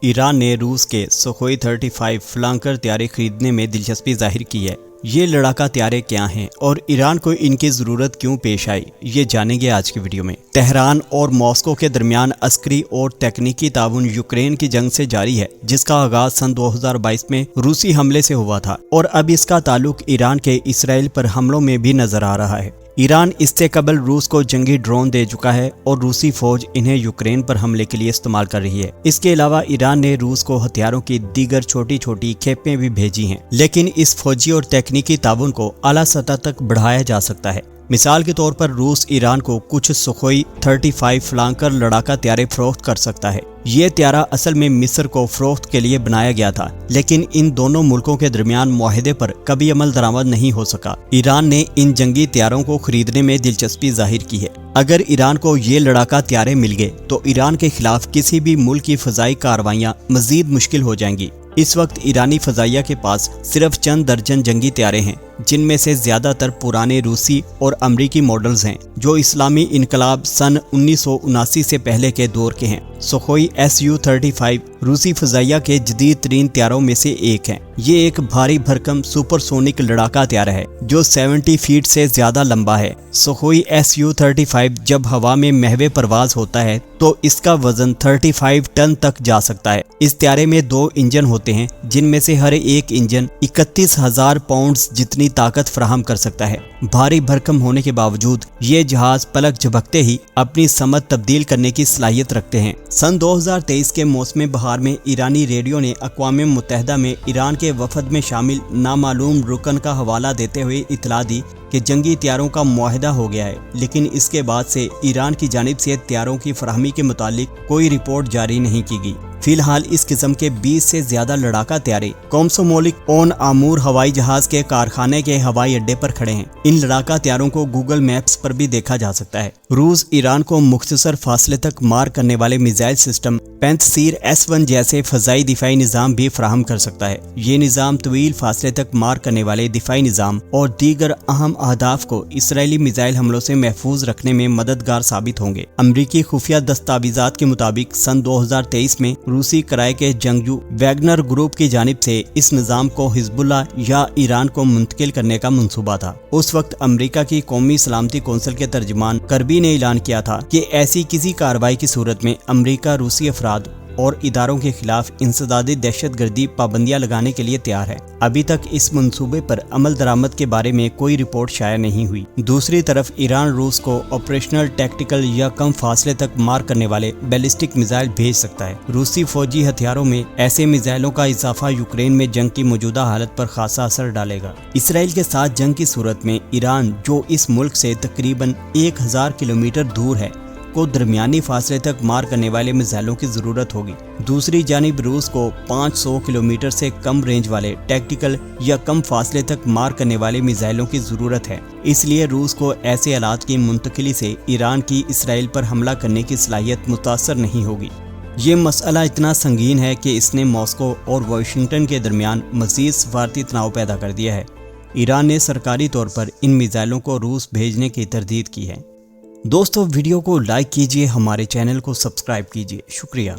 Iran ने रूस के सुखोई 35 फ्लांकर त्यारे खरीदने में दिलचस्पी जाहिर की है। ये लड़ाका त्यारे क्या हैं और ईरान को इनकी ज़रूरत क्यों पेश आई, ये जानेंगे आज की वीडियो में। तेहरान और मॉस्को के दरमियान अस्करी और तकनीकी ताउन यूक्रेन की जंग से जारी है, जिसका आगाज सन 2022 में रूसी हमले से हुआ था और अब इसका ताल्लुक ईरान के इसराइल पर हमलों में भी नजर आ रहा है। ईरान इससे कबल रूस को जंगी ड्रोन दे चुका है और रूसी फौज इन्हें यूक्रेन पर हमले के लिए इस्तेमाल कर रही है। इसके अलावा ईरान ने रूस को हथियारों की दीगर छोटी छोटी खेपें भी भेजी हैं, लेकिन इस फौजी और तकनीकी ताउन को आला सतह तक बढ़ाया जा सकता है। मिसाल के तौर पर रूस ईरान को कुछ सुखोई 35 फ्लांकर लड़ाका त्यारे फरोख्त कर सकता है। ये त्यारा असल में मिस्र को फरोख्त के लिए बनाया गया था, लेकिन इन दोनों मुल्कों के दरमियान मुआहदे पर कभी अमल दरामद नहीं हो सका। ईरान ने इन जंगी त्यारों को खरीदने में दिलचस्पी जाहिर की है। अगर ईरान को ये लड़ाका त्यारे मिल गए तो ईरान के खिलाफ किसी भी मुल्क की फजाई कार्रवाइयाँ मजीद मुश्किल हो जाएंगी। इस वक्त ईरानी फजाइया के पास सिर्फ चंद दर्जन जंगी त्यारे हैं, जिनमें से ज्यादातर पुराने रूसी और अमरीकी मॉडल्स हैं, जो इस्लामी इनकलाब सन 1979 से पहले के दौर के हैं। सुखोई Su-35 रूसी फजाइया के जदीद तरीन त्यारों में से एक है। ये एक भारी भरकम सुपरसोनिक लड़ाका त्यारा है जो 70 फीट से ज्यादा लंबा है। सुखोई Su-35 जब हवा में महवे परवाज होता है तो इसका वजन 35 टन तक जा सकता है। इस त्यारे में 2 इंजन होते हैं, जिनमें से हर एक इंजन 31,000 पाउंड्स जितनी ताकत फराहम कर सकता है। भारी भरकम होने के बावजूद ये जहाज पलक झपकते ही अपनी समत तब्दील करने की सलाहियत रखते हैं। सन 2023 के मौसम बहार में ईरानी रेडियो ने अक़वाम मुत्तहिदा में ईरान के वफद में शामिल नामालूम रुकन का हवाला देते हुए इतला दी कि जंगी त्यारों का मुआहदा हो गया है, लेकिन इसके बाद से ईरान की जानिब से त्यारों की फराहमी के मुतालिक कोई रिपोर्ट जारी नहीं की गई। फिलहाल इस किस्म के 20 से ज्यादा लड़ाका त्यारे कोमसोमोलिक ओन आमूर हवाई जहाज के कारखाने के हवाई अड्डे पर खड़े हैं। इन लड़ाका त्यारों को गूगल मैप्स पर भी देखा जा सकता है। रूस ईरान को मुख्तसर फासले तक मार करने वाले मिसाइल सिस्टम पेंतसीर S-1 जैसे फजाई दिफाई निज़ाम भी फराहम कर सकता है। ये निज़ाम तवील फासले तक मार करने वाले दिफाई निज़ाम और दीगर अहम अहदाफ को इसराइली मिसाइल हमलों से महफूज रखने में मददगार साबित होंगे। अमरीकी खुफिया दस्तावेजात के मुताबिक सन 2023 में रूसी कराए के जंगजू वैगनर ग्रुप की जानिब से इस निज़ाम को हिजबुल्लाह या ईरान को मुंतकिल करने का मंसूबा था। उस वक्त अमेरिका की कौमी सलामती कौंसिल के तर्जुमान करबी ने ऐलान किया था कि ऐसी किसी कार्रवाई की सूरत में अमेरिका रूसी अफराद और इदारों के खिलाफ इंसदादी दहशतगर्दी पाबंदियां लगाने के लिए तैयार है। अभी तक इस मंसूबे पर अमल दरामद के बारे में कोई रिपोर्ट शाया नहीं हुई। दूसरी तरफ ईरान रूस को ऑपरेशनल, टैक्टिकल या कम फासले तक मार करने वाले बैलिस्टिक मिसाइल भेज सकता है। रूसी फौजी हथियारों में ऐसे मिसाइलों का इजाफा यूक्रेन में जंग की मौजूदा हालत पर खासा असर डालेगा। इसराइल के साथ जंग की सूरत में ईरान, जो इस मुल्क से तकरीबन 1000 किलोमीटर दूर है, को दरमियानी फासले तक मार करने वाले मिसाइलों की जरूरत होगी। दूसरी जानिब रूस को 500 किलोमीटर से कम रेंज वाले टैक्टिकल या कम फासले तक मार करने वाले मिसाइलों की जरूरत है। इसलिए रूस को ऐसे आलात की मुंतकिली से ईरान की इसराइल पर हमला करने की सलाहियत मुतासर नहीं होगी। ये मसला इतना संगीन है कि इसने मॉस्को और वाशिंगटन के दरमियान मजीद सफारती तनाव पैदा कर दिया है। ईरान ने सरकारी तौर पर इन मिसाइलों को रूस भेजने की तरदीद की है। दोस्तों, वीडियो को लाइक कीजिए, हमारे चैनल को सब्सक्राइब कीजिए। शुक्रिया।